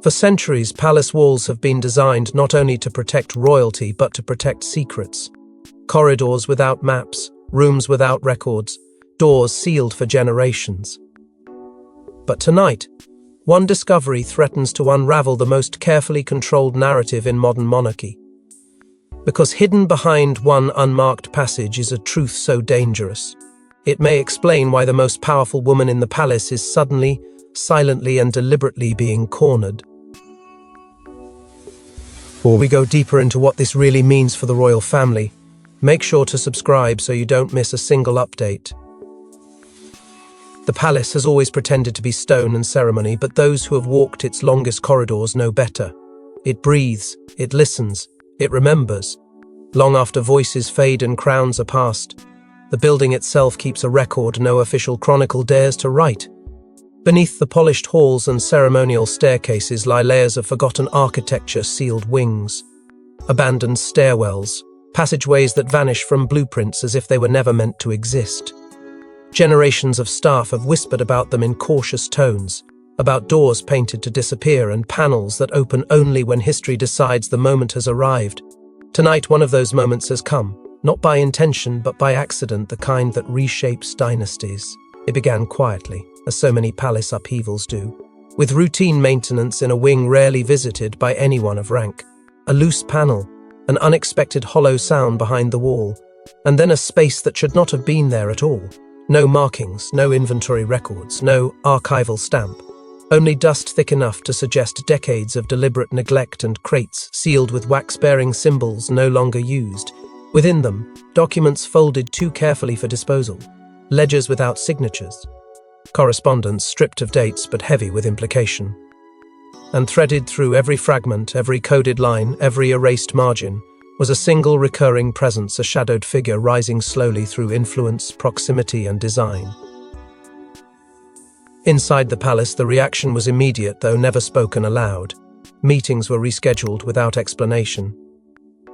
For centuries, palace walls have been designed not only to protect royalty but to protect secrets. Corridors without maps, rooms without records, doors sealed for generations. But tonight, one discovery threatens to unravel the most carefully controlled narrative in modern monarchy. Because hidden behind one unmarked passage is a truth so dangerous. It may explain why the most powerful woman in the palace is suddenly, silently and deliberately being cornered. Before we go deeper into what this really means for the royal family, make sure to subscribe so you don't miss a single update. The palace has always pretended to be stone and ceremony, but those who have walked its longest corridors know better. It breathes, it listens, it remembers. Long after voices fade and crowns are passed, the building itself keeps a record no official chronicle dares to write. Beneath the polished halls and ceremonial staircases lie layers of forgotten architecture, sealed wings, abandoned stairwells, passageways that vanish from blueprints as if they were never meant to exist. Generations of staff have whispered about them in cautious tones, about doors painted to disappear and panels that open only when history decides the moment has arrived. Tonight, one of those moments has come, not by intention but by accident, the kind that reshapes dynasties. It began quietly, as so many palace upheavals do, with routine maintenance in a wing rarely visited by anyone of rank, a loose panel, an unexpected hollow sound behind the wall, and then a space that should not have been there at all. No markings, no inventory records, no archival stamp, only dust thick enough to suggest decades of deliberate neglect and crates sealed with wax-bearing symbols no longer used. Within them, documents folded too carefully for disposal, ledgers without signatures, correspondence stripped of dates but heavy with implication. And threaded through every fragment, every coded line, every erased margin, was a single recurring presence, a shadowed figure rising slowly through influence, proximity, and design. Inside the palace, the reaction was immediate, though never spoken aloud. Meetings were rescheduled without explanation.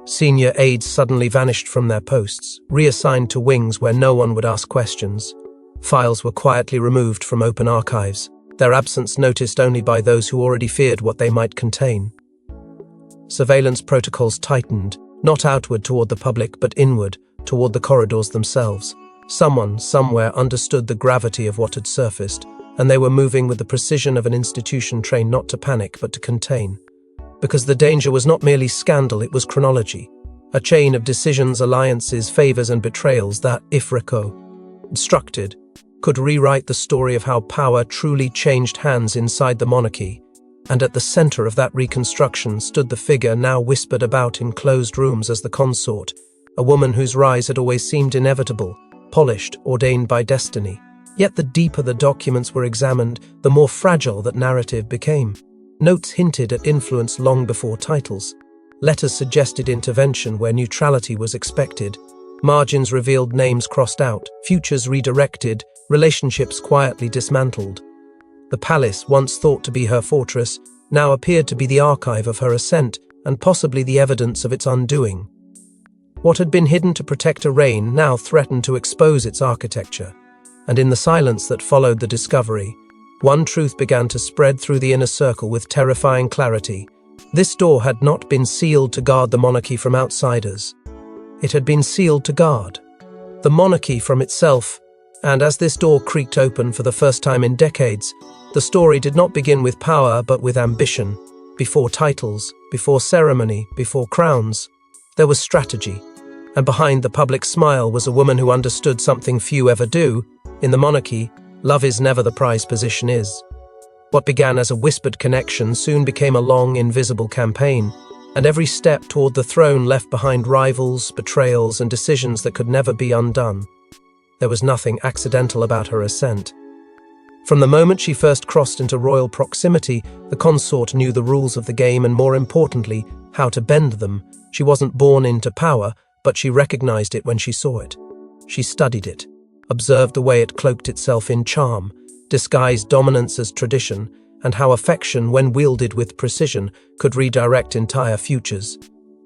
Senior aides suddenly vanished from their posts, reassigned to wings where no one would ask questions. Files were quietly removed from open archives, their absence noticed only by those who already feared what they might contain. Surveillance protocols tightened, not outward toward the public, but inward, toward the corridors themselves. Someone, somewhere, understood the gravity of what had surfaced, and they were moving with the precision of an institution trained not to panic but to contain. Because the danger was not merely scandal, it was chronology, a chain of decisions, alliances, favors, and betrayals that, if instructed, could rewrite the story of how power truly changed hands inside the monarchy. And at the center of that reconstruction stood the figure now whispered about in closed rooms as the consort, a woman whose rise had always seemed inevitable, polished, ordained by destiny. Yet the deeper the documents were examined, the more fragile that narrative became. Notes hinted at influence long before titles. Letters suggested intervention where neutrality was expected. Margins revealed names crossed out, futures redirected, relationships quietly dismantled. The palace, once thought to be her fortress, now appeared to be the archive of her ascent and possibly the evidence of its undoing. What had been hidden to protect a reign now threatened to expose its architecture. And in the silence that followed the discovery, one truth began to spread through the inner circle with terrifying clarity. This door had not been sealed to guard the monarchy from outsiders. It had been sealed to guard the monarchy from itself. And as this door creaked open for the first time in decades, the story did not begin with power but with ambition. Before titles, before ceremony, before crowns, there was strategy. And behind the public smile was a woman who understood something few ever do. In the monarchy, love is never the prized position is. What began as a whispered connection soon became a long, invisible campaign, and every step toward the throne left behind rivals, betrayals, and decisions that could never be undone. There was nothing accidental about her ascent. From the moment she first crossed into royal proximity, the consort knew the rules of the game and, more importantly, how to bend them. She wasn't born into power, but she recognized it when she saw it. She studied it, observed the way it cloaked itself in charm, disguised dominance as tradition, and how affection, when wielded with precision, could redirect entire futures.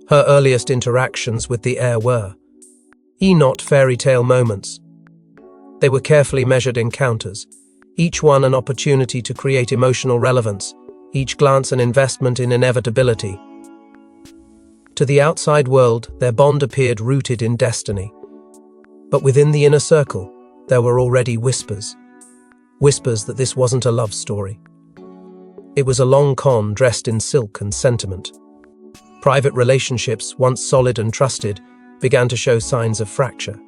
Her earliest interactions with the heir were not fairy tale moments. They were carefully measured encounters, each one an opportunity to create emotional relevance, each glance an investment in inevitability. To the outside world, their bond appeared rooted in destiny. But within the inner circle, there were already whispers. Whispers that this wasn't a love story. It was a long con dressed in silk and sentiment. Private relationships, once solid and trusted, began to show signs of fracture.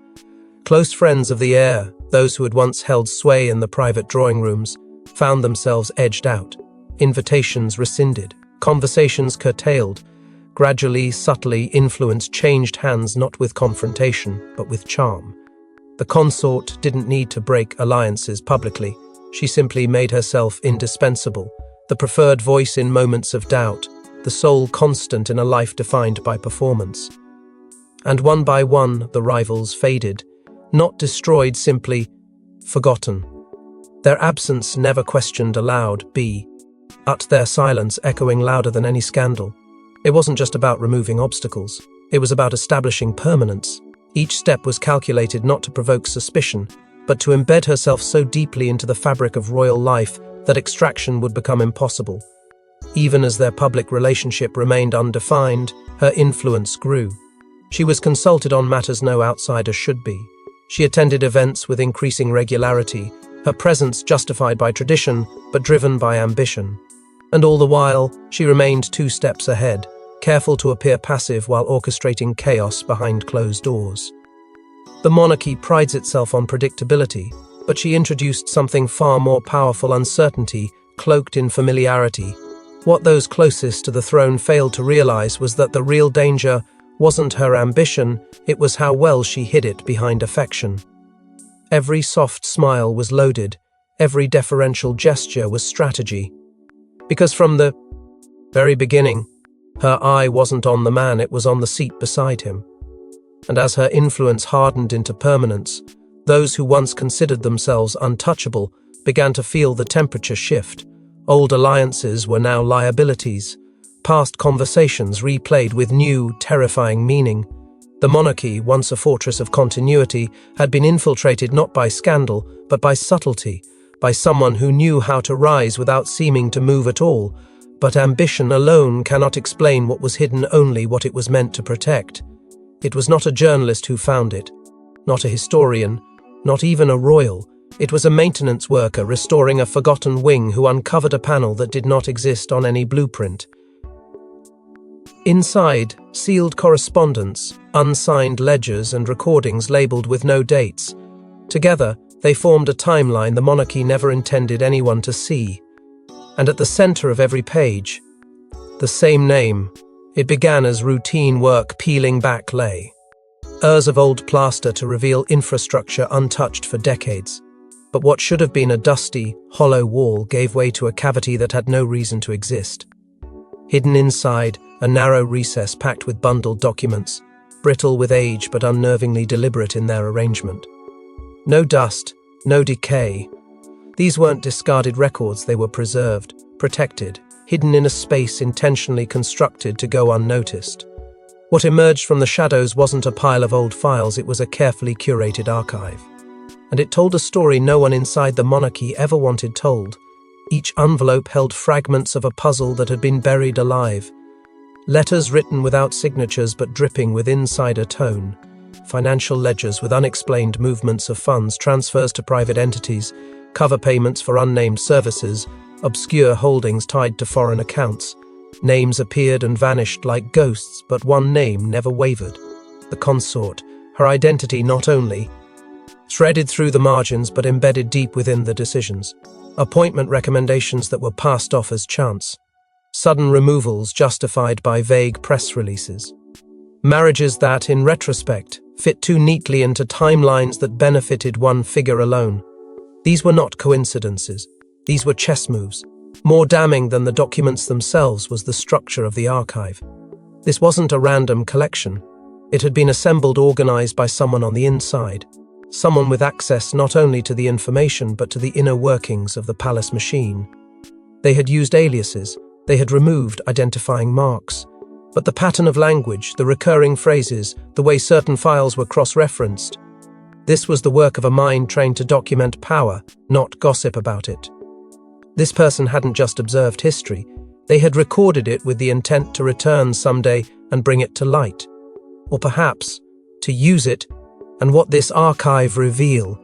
Close friends of the heir, those who had once held sway in the private drawing rooms, found themselves edged out, invitations rescinded, conversations curtailed. Gradually, subtly, influence changed hands not with confrontation, but with charm. The consort didn't need to break alliances publicly. She simply made herself indispensable, the preferred voice in moments of doubt, the sole constant in a life defined by performance. And one by one, the rivals faded, not destroyed, simply forgotten. Their absence never questioned aloud, their silence echoing louder than any scandal. It wasn't just about removing obstacles. It was about establishing permanence. Each step was calculated not to provoke suspicion, but to embed herself so deeply into the fabric of royal life that extraction would become impossible. Even as their public relationship remained undefined, her influence grew. She was consulted on matters no outsider should be. She attended events with increasing regularity, her presence justified by tradition, but driven by ambition. And all the while, she remained 2 steps ahead, careful to appear passive while orchestrating chaos behind closed doors. The monarchy prides itself on predictability, but she introduced something far more powerful: uncertainty, cloaked in familiarity. What those closest to the throne failed to realize was that the real danger wasn't her ambition, it was how well she hid it behind affection. Every soft smile was loaded, every deferential gesture was strategy. Because from the very beginning, her eye wasn't on the man, it was on the seat beside him. And as her influence hardened into permanence, those who once considered themselves untouchable began to feel the temperature shift. Old alliances were now liabilities. Past conversations replayed with new, terrifying meaning. The monarchy, once a fortress of continuity, had been infiltrated not by scandal, but by subtlety, by someone who knew how to rise without seeming to move at all. But ambition alone cannot explain what was hidden, only what it was meant to protect. It was not a journalist who found it, not a historian, not even a royal. It was a maintenance worker restoring a forgotten wing who uncovered a panel that did not exist on any blueprint. Inside, sealed correspondence, unsigned ledgers and recordings labeled with no dates. Together, they formed a timeline the monarchy never intended anyone to see. And at the center of every page, the same name. It began as routine work peeling back lay. Urs of old plaster to reveal infrastructure untouched for decades. But what should have been a dusty, hollow wall gave way to a cavity that had no reason to exist. Hidden inside, a narrow recess packed with bundled documents, brittle with age but unnervingly deliberate in their arrangement. No dust, no decay. These weren't discarded records, they were preserved, protected, hidden in a space intentionally constructed to go unnoticed. What emerged from the shadows wasn't a pile of old files, it was a carefully curated archive. And it told a story no one inside the monarchy ever wanted told. Each envelope held fragments of a puzzle that had been buried alive. Letters written without signatures but dripping with insider tone. Financial ledgers with unexplained movements of funds, transfers to private entities, cover payments for unnamed services, obscure holdings tied to foreign accounts. Names appeared and vanished like ghosts, but one name never wavered. The consort, her identity not only threaded through the margins but embedded deep within the decisions. Appointment recommendations that were passed off as chance. Sudden removals justified by vague press releases. Marriages that, in retrospect, fit too neatly into timelines that benefited one figure alone. These were not coincidences. These were chess moves. More damning than the documents themselves was the structure of the archive. This wasn't a random collection. It had been assembled, organized by someone on the inside. Someone with access not only to the information but to the inner workings of the palace machine. They had used aliases. They had removed identifying marks. But the pattern of language, the recurring phrases, the way certain files were cross-referenced, this was the work of a mind trained to document power, not gossip about it. This person hadn't just observed history, they had recorded it with the intent to return someday and bring it to light. Or perhaps, to use it, and what this archive reveal.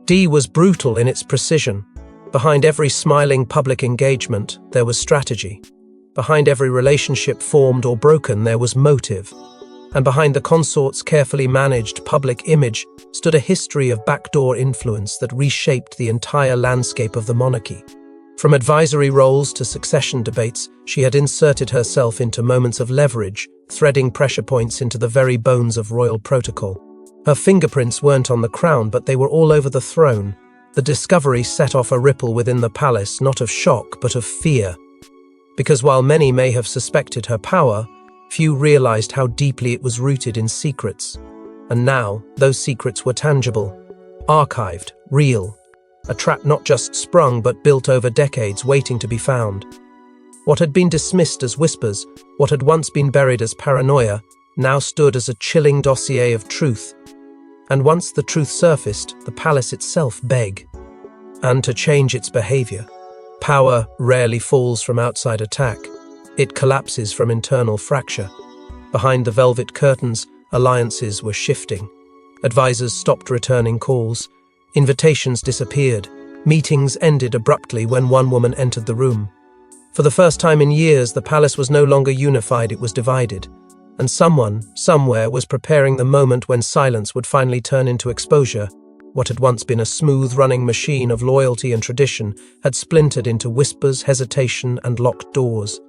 D was brutal in its precision. Behind every smiling public engagement, there was strategy. Behind every relationship formed or broken, there was motive. And behind the consort's carefully managed public image stood a history of backdoor influence that reshaped the entire landscape of the monarchy. From advisory roles to succession debates, she had inserted herself into moments of leverage, threading pressure points into the very bones of royal protocol. Her fingerprints weren't on the crown, but they were all over the throne. The discovery set off a ripple within the palace, not of shock, but of fear. Because while many may have suspected her power, few realized how deeply it was rooted in secrets. And now, those secrets were tangible, archived, real. A trap not just sprung, but built over decades, waiting to be found. What had been dismissed as whispers, what had once been buried as paranoia, now stood as a chilling dossier of truth. And once the truth surfaced, the palace itself begged. And to change its behavior. Power rarely falls from outside attack. It collapses from internal fracture. Behind the velvet curtains, alliances were shifting. Advisors stopped returning calls. Invitations disappeared. Meetings ended abruptly when one woman entered the room. For the first time in years, the palace was no longer unified, it was divided. And someone, somewhere, was preparing the moment when silence would finally turn into exposure. What had once been a smooth-running machine of loyalty and tradition had splintered into whispers, hesitation, and locked doors.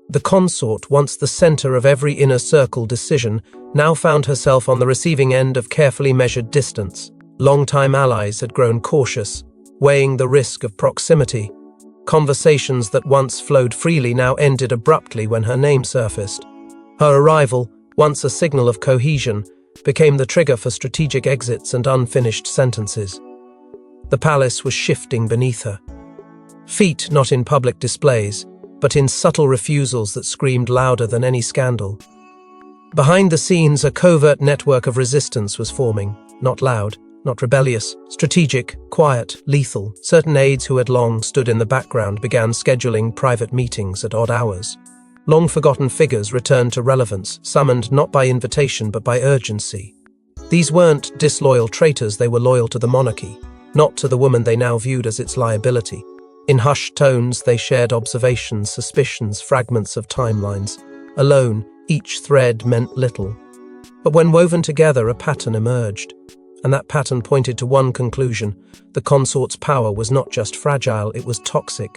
The consort, once the center of every inner circle decision, now found herself on the receiving end of carefully measured distance. Long-time allies had grown cautious, weighing the risk of proximity. Conversations that once flowed freely now ended abruptly when her name surfaced. Her arrival, once a signal of cohesion, became the trigger for strategic exits and unfinished sentences. The palace was shifting beneath her. Feet not in public displays, but in subtle refusals that screamed louder than any scandal. Behind the scenes, a covert network of resistance was forming, not loud, not rebellious, strategic, quiet, lethal. Certain aides who had long stood in the background began scheduling private meetings at odd hours. Long-forgotten figures returned to relevance, summoned not by invitation but by urgency. These weren't disloyal traitors, they were loyal to the monarchy, not to the woman they now viewed as its liability. In hushed tones, they shared observations, suspicions, fragments of timelines. Alone, each thread meant little. But when woven together, a pattern emerged. And that pattern pointed to one conclusion: the consort's power was not just fragile, it was toxic.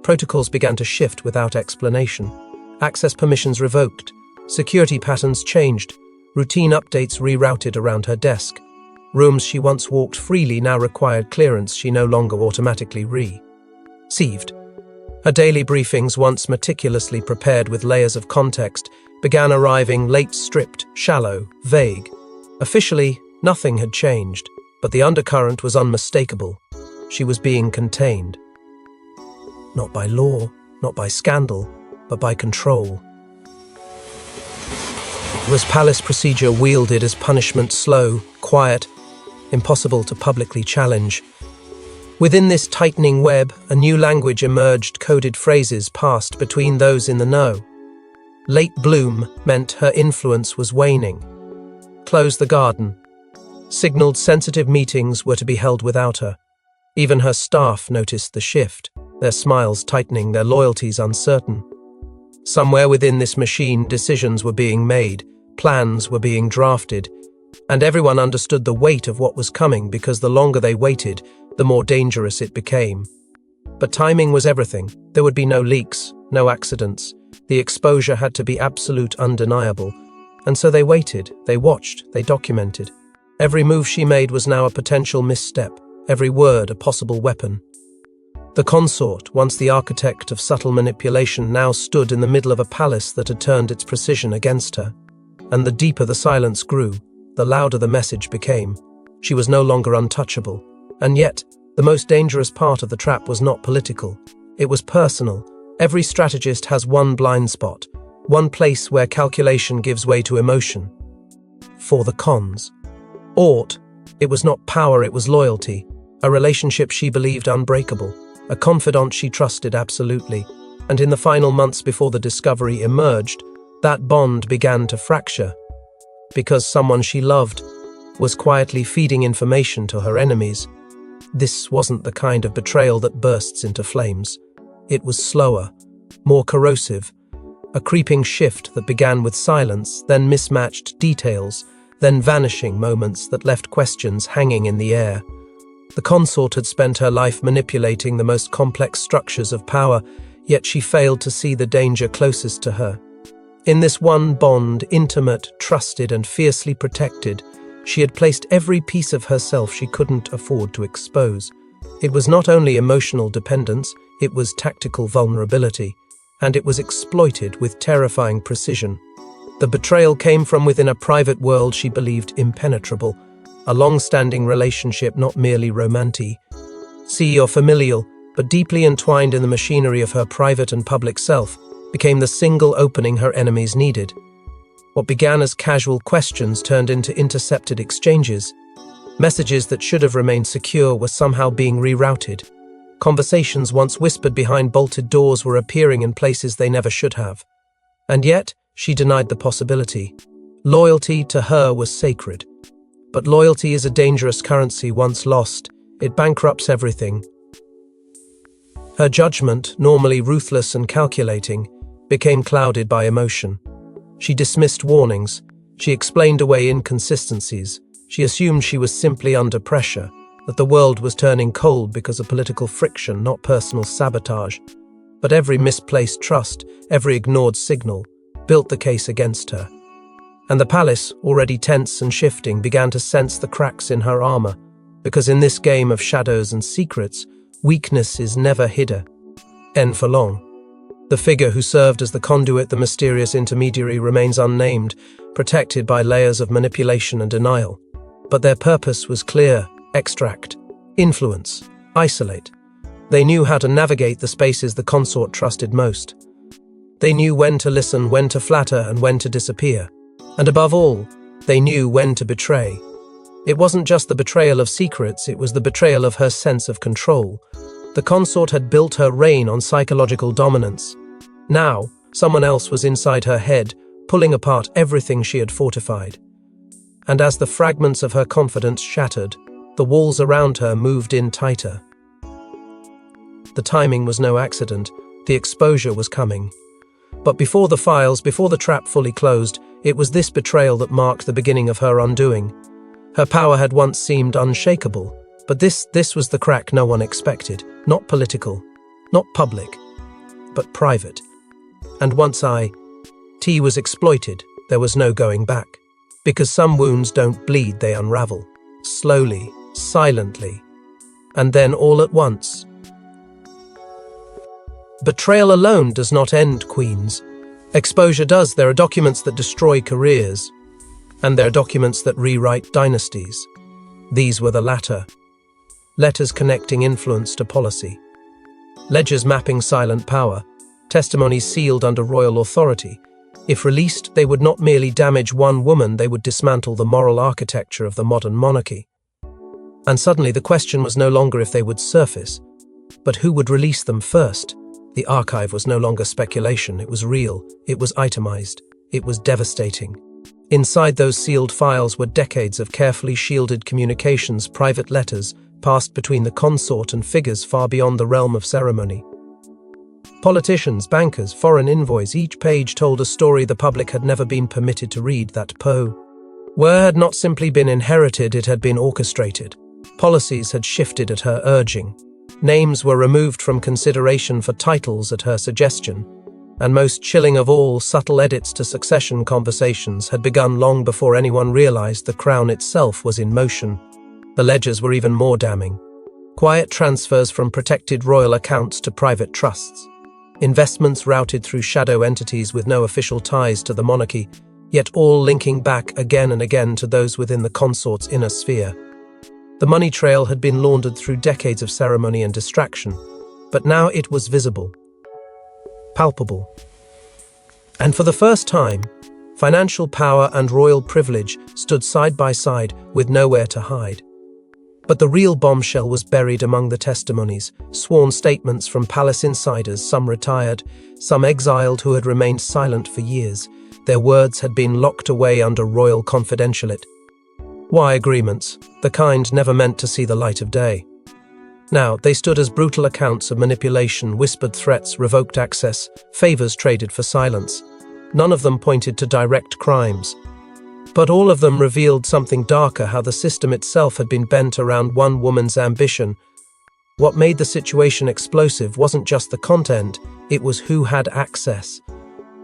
Protocols began to shift without explanation. Access permissions revoked. Security patterns changed. Routine updates rerouted around her desk. Rooms she once walked freely now required clearance she no longer automatically received. Her daily briefings, once meticulously prepared with layers of context, began arriving late, stripped, shallow, vague. Officially, nothing had changed, but the undercurrent was unmistakable. She was being contained. Not by law, not by scandal, but by control. Was palace procedure wielded as punishment, slow, quiet, impossible to publicly challenge? Within this tightening web, a new language emerged, coded phrases passed between those in the know. Late bloom meant her influence was waning. Close the garden signaled sensitive meetings were to be held without her. Even her staff noticed the shift, their smiles tightening, their loyalties uncertain. Somewhere within this machine, decisions were being made, plans were being drafted, and everyone understood the weight of what was coming, because the longer they waited, the more dangerous it became. But timing was everything. There would be no leaks, no accidents. The exposure had to be absolute, undeniable. And so they waited, they watched, they documented. Every move she made was now a potential misstep, every word a possible weapon. The consort, once the architect of subtle manipulation, now stood in the middle of a palace that had turned its precision against her. And the deeper the silence grew, the louder the message became. She was no longer untouchable. And yet, the most dangerous part of the trap was not political. It was personal. Every strategist has one blind spot, one place where calculation gives way to emotion. For the cons. It was not power, it was loyalty, a relationship she believed unbreakable, a confidant she trusted absolutely, and in the final months before the discovery emerged, that bond began to fracture, because someone she loved was quietly feeding information to her enemies. This wasn't the kind of betrayal that bursts into flames. It was slower, more corrosive, a creeping shift that began with silence, then mismatched details, then vanishing moments that left questions hanging in the air. The consort had spent her life manipulating the most complex structures of power, yet she failed to see the danger closest to her. In this one bond, intimate, trusted, and fiercely protected, she had placed every piece of herself she couldn't afford to expose. It was not only emotional dependence, it was tactical vulnerability, and it was exploited with terrifying precision. The betrayal came from within a private world she believed impenetrable, a long-standing relationship not merely romantic, or familial, but deeply entwined in the machinery of her private and public self, became the single opening her enemies needed. What began as casual questions turned into intercepted exchanges. Messages that should have remained secure were somehow being rerouted. Conversations once whispered behind bolted doors were appearing in places they never should have. And yet, she denied the possibility. Loyalty to her was sacred. But loyalty is a dangerous currency once lost. It bankrupts everything. Her judgment, normally ruthless and calculating, became clouded by emotion. She dismissed warnings. She explained away inconsistencies. She assumed she was simply under pressure, that the world was turning cold because of political friction, not personal sabotage. But every misplaced trust, every ignored signal, built the case against her. And the palace, already tense and shifting, began to sense the cracks in her armor, because in this game of shadows and secrets, weakness is never hidden. And for long. The figure who served as the conduit, the mysterious intermediary, remains unnamed, protected by layers of manipulation and denial. But their purpose was clear: extract, influence, isolate. They knew how to navigate the spaces the consort trusted most. They knew when to listen, when to flatter, and when to disappear. And above all, they knew when to betray. It wasn't just the betrayal of secrets, it was the betrayal of her sense of control. The consort had built her reign on psychological dominance. Now, someone else was inside her head, pulling apart everything she had fortified. And as the fragments of her confidence shattered, the walls around her moved in tighter. The timing was no accident. The exposure was coming. But before the files, before the trap fully closed, it was this betrayal that marked the beginning of her undoing. Her power had once seemed unshakable, but this was the crack no one expected. Not political, not public, but private. And once T was exploited, there was no going back. Because some wounds don't bleed, they unravel. Slowly, silently, and then all at once. Betrayal alone does not end queens. Exposure does. There are documents that destroy careers, and there are documents that rewrite dynasties. These were the latter. Letters connecting influence to policy. Ledgers mapping silent power. Testimonies sealed under royal authority. If released, they would not merely damage one woman, they would dismantle the moral architecture of the modern monarchy. And suddenly the question was no longer if they would surface, but who would release them first. The archive was no longer speculation, it was real, it was itemized, it was devastating. Inside those sealed files were decades of carefully shielded communications, private letters, passed between the consort and figures far beyond the realm of ceremony. Politicians, bankers, foreign envoys, each page told a story the public had never been permitted to read. That power had not simply been inherited, it had been orchestrated. Policies had shifted at her urging. Names were removed from consideration for titles at her suggestion. And most chilling of all, subtle edits to succession conversations had begun long before anyone realized the crown itself was in motion. The ledgers were even more damning. Quiet transfers from protected royal accounts to private trusts. Investments routed through shadow entities with no official ties to the monarchy, yet all linking back again and again to those within the consort's inner sphere. The money trail had been laundered through decades of ceremony and distraction, but now it was visible, palpable. And for the first time, financial power and royal privilege stood side by side with nowhere to hide. But the real bombshell was buried among the testimonies, sworn statements from palace insiders, some retired, some exiled who had remained silent for years. Their words had been locked away under royal confidentiality. Why agreements, the kind never meant to see the light of day. Now, they stood as brutal accounts of manipulation, whispered threats, revoked access, favors traded for silence. None of them pointed to direct crimes. But all of them revealed something darker, how the system itself had been bent around one woman's ambition. What made the situation explosive wasn't just the content, it was who had access.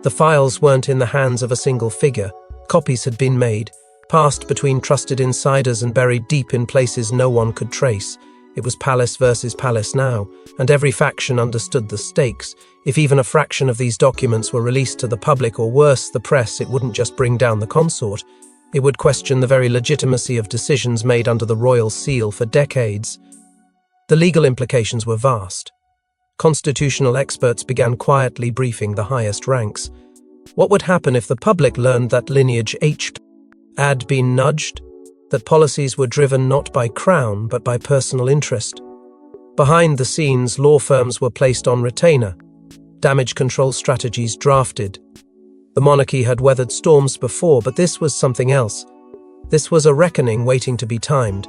The files weren't in the hands of a single figure. Copies had been made, passed between trusted insiders and buried deep in places no one could trace. It was palace versus palace now, and every faction understood the stakes. If even a fraction of these documents were released to the public, or worse, the press, it wouldn't just bring down the consort. It would question the very legitimacy of decisions made under the royal seal for decades. The legal implications were vast. Constitutional experts began quietly briefing the highest ranks. What would happen if the public learned that lineage H had been nudged? That policies were driven not by crown but by personal interest? Behind the scenes, law firms were placed on retainer, damage control strategies drafted. The monarchy had weathered storms before, but this was something else. This was a reckoning waiting to be timed.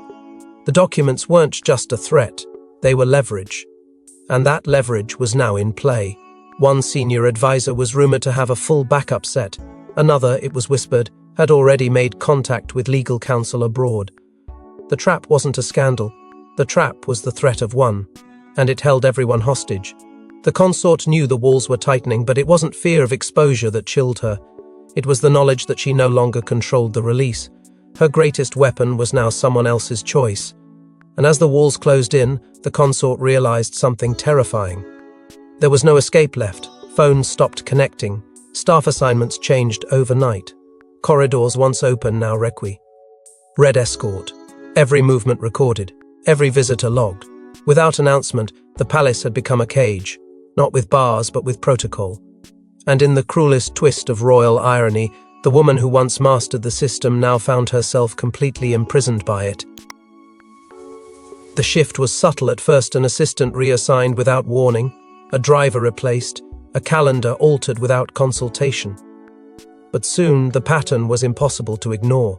The documents weren't just a threat, they were leverage. And that leverage was now in play. One senior advisor was rumored to have a full backup set. Another, it was whispered, had already made contact with legal counsel abroad. The trap wasn't a scandal. The trap was the threat of one, and it held everyone hostage. The consort knew the walls were tightening, but it wasn't fear of exposure that chilled her. It was the knowledge that she no longer controlled the release. Her greatest weapon was now someone else's choice. And as the walls closed in, the consort realized something terrifying. There was no escape left. Phones stopped connecting. Staff assignments changed overnight. Corridors once open now requie. Red escort. Every movement recorded. Every visitor logged. Without announcement, the palace had become a cage. Not with bars, but with protocol. And in the cruelest twist of royal irony, the woman who once mastered the system now found herself completely imprisoned by it. The shift was subtle at first: an assistant reassigned without warning, a driver replaced, a calendar altered without consultation. But soon the pattern was impossible to ignore.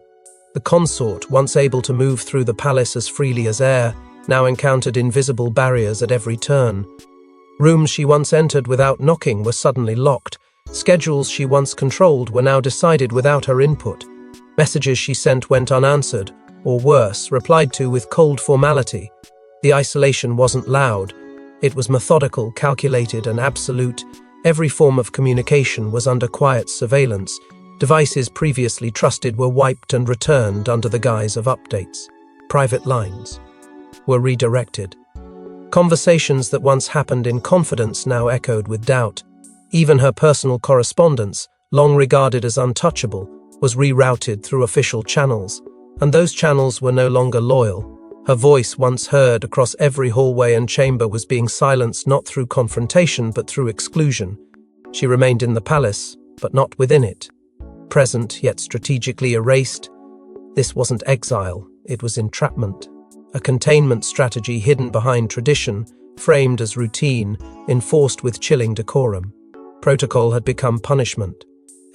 The consort, once able to move through the palace as freely as air, now encountered invisible barriers at every turn. Rooms she once entered without knocking were suddenly locked. Schedules she once controlled were now decided without her input. Messages she sent went unanswered, or worse, replied to with cold formality. The isolation wasn't loud. It was methodical, calculated, and absolute. Every form of communication was under quiet surveillance. Devices previously trusted were wiped and returned under the guise of updates. Private lines were redirected. Conversations that once happened in confidence now echoed with doubt. Even her personal correspondence, long regarded as untouchable, was rerouted through official channels, and those channels were no longer loyal. Her voice, once heard across every hallway and chamber, was being silenced not through confrontation but through exclusion. She remained in the palace, but not within it. Present, yet strategically erased. This wasn't exile, it was entrapment. A containment strategy hidden behind tradition, framed as routine, enforced with chilling decorum. Protocol had become punishment.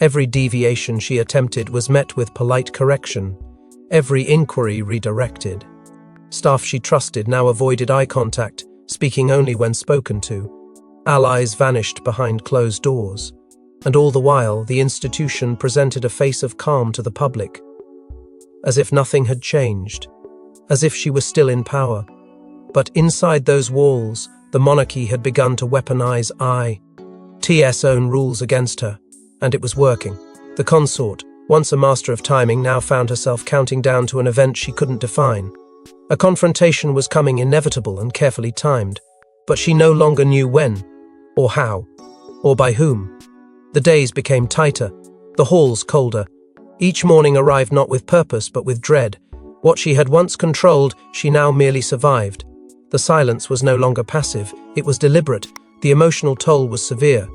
Every deviation she attempted was met with polite correction. Every inquiry redirected. Staff she trusted now avoided eye contact, speaking only when spoken to. Allies vanished behind closed doors. And all the while, the institution presented a face of calm to the public. As if nothing had changed. As if she was still in power. But inside those walls, the monarchy had begun to weaponize IT's own rules against her. And it was working. The consort, once a master of timing, now found herself counting down to an event she couldn't define. A confrontation was coming, inevitable and carefully timed, but she no longer knew when, or how, or by whom. The days became tighter, the halls colder. Each morning arrived not with purpose but with dread. What she had once controlled, she now merely survived. The silence was no longer passive, it was deliberate. The emotional toll was severe.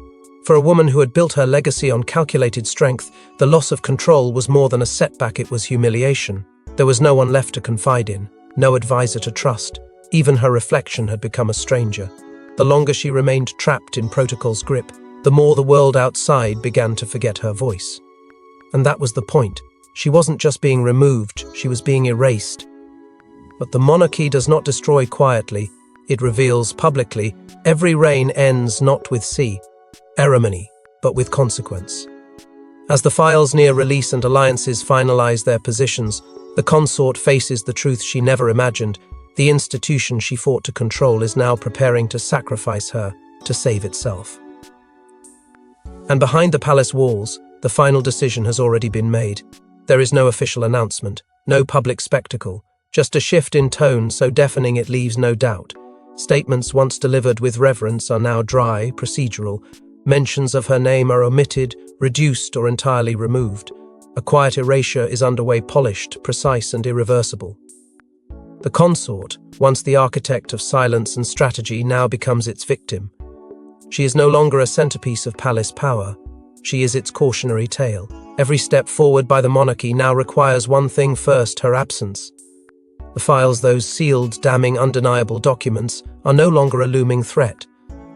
For a woman who had built her legacy on calculated strength, the loss of control was more than a setback, it was humiliation. There was no one left to confide in. no advisor to trust. Even her reflection had become a stranger. The longer she remained trapped in protocol's grip, the more the world outside began to forget her voice. And that was the point. She wasn't just being removed, she was being erased. But the monarchy does not destroy quietly, it reveals publicly. Every reign ends not with ceremony, but with consequence. As the files near release and alliances finalize their positions, the consort faces the truth she never imagined. The institution she fought to control is now preparing to sacrifice her to save itself. And behind the palace walls, the final decision has already been made. There is no official announcement, no public spectacle, just a shift in tone so deafening it leaves no doubt. Statements once delivered with reverence are now dry, procedural. Mentions of her name are omitted, reduced, or entirely removed. A quiet erasure is underway, polished, precise, and irreversible. The consort, once the architect of silence and strategy, now becomes its victim. She is no longer a centerpiece of palace power. She is its cautionary tale. Every step forward by the monarchy now requires one thing first: her absence. The files, those sealed, damning, undeniable documents, are no longer a looming threat.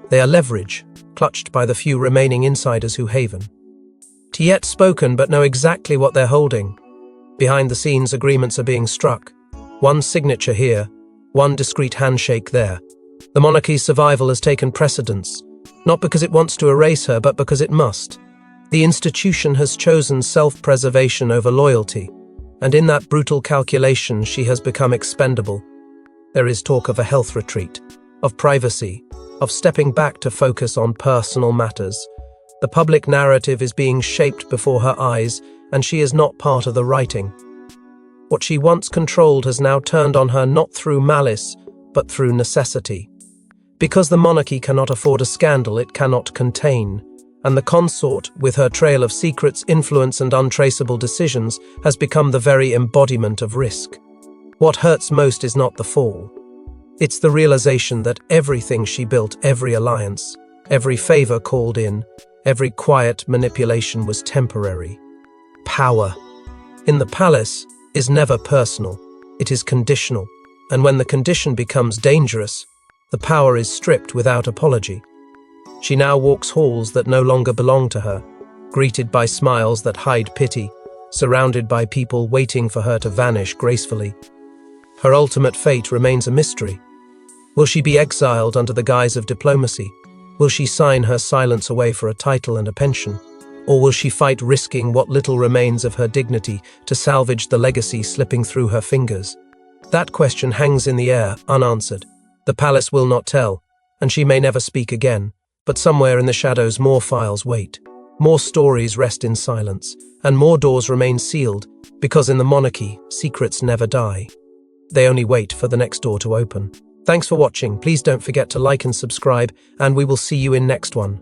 They are leverage, clutched by the few remaining insiders who haven. To yet spoken but know exactly what they're holding. Behind the scenes, agreements are being struck. One signature here, one discreet handshake there. The monarchy's survival has taken precedence, not because it wants to erase her, but because it must. The institution has chosen self-preservation over loyalty, and in that brutal calculation she has become expendable. There is talk of a health retreat, of privacy, of stepping back to focus on personal matters. The public narrative is being shaped before her eyes, and she is not part of the writing. What she once controlled has now turned on her, not through malice, but through necessity. Because the monarchy cannot afford a scandal it cannot contain, and the consort, with her trail of secrets, influence, and untraceable decisions, has become the very embodiment of risk. What hurts most is not the fall. It's the realization that everything she built, every alliance, every favor called in, every quiet manipulation was temporary. Power, in the palace, is never personal. It is conditional, and when the condition becomes dangerous, the power is stripped without apology. She now walks halls that no longer belong to her, greeted by smiles that hide pity, surrounded by people waiting for her to vanish gracefully. Her ultimate fate remains a mystery. Will she be exiled under the guise of diplomacy? Will she sign her silence away for a title and a pension? Or will she fight, risking what little remains of her dignity to salvage the legacy slipping through her fingers? That question hangs in the air, unanswered. The palace will not tell, and she may never speak again. But somewhere in the shadows more files wait. More stories rest in silence, and more doors remain sealed, because in the monarchy, secrets never die. They only wait for the next door to open. Thanks for watching. Please don't forget to like and subscribe, and we will see you in next one.